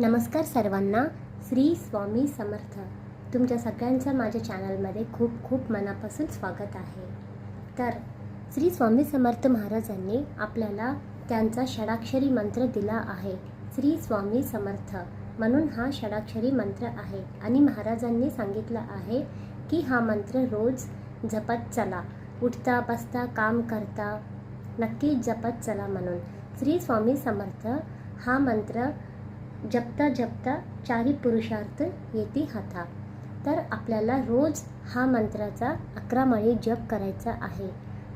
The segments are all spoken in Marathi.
नमस्कार सर्वांना. श्री स्वामी समर्थ. तुमच्या सगळ्यांचं माझ्या चॅनलमध्ये खूप खूप मनापासून स्वागत आहे. तर श्री स्वामी समर्थ महाराजांनी आपल्याला त्यांचा षडाक्षरी मंत्र दिला आहे. श्री स्वामी समर्थ म्हणून हा षडाक्षरी मंत्र आहे आणि महाराजांनी सांगितलं आहे की हा मंत्र रोज जपत चला, उठता बसता काम करता नक्की जपत चला म्हणून. श्री स्वामी समर्थ हा मंत्र जपता जपता चारी पुरुषार्थ येती हाता. तर आपल्याला रोज हा मंत्राचा 11 माळी जप करायचा आहे.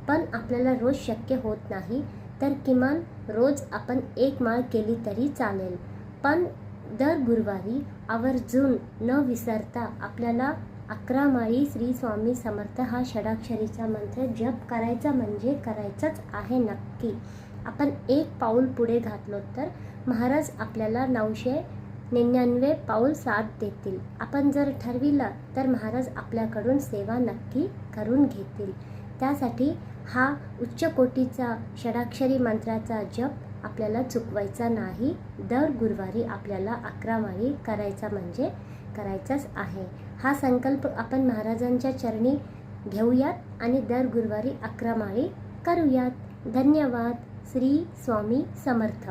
पण आपल्याला रोज शक्य होत नाही तर किमान रोज आपण 1 माळ केली तरी चालेल. पण दर गुरुवारी आवर्जून न विसरता आपल्याला 11 माळी श्री स्वामी समर्थ हा षडाक्षरीचा मंत्र जप करायचा म्हणजे करायचाच आहे नक्की. आपण 1 पाऊल पुढे घातलो तर महाराज आपल्याला 999 पाऊल साथ देतील. आपण जर ठरविलं तर महाराज आपल्याकडून सेवा नक्की करून घेतील. त्यासाठी हा उच्च कोटीचा षडाक्षरी मंत्राचा जप आपल्याला चुकवायचा नाही. दर गुरुवारी आपल्याला 11 माळी करायचा म्हणजे करायचाच आहे. हा संकल्प आपण महाराजांच्या चरणी घेऊयात आणि दर गुरुवारी 11 माळी करूयात. धन्यवाद. श्री स्वामी समर्थ.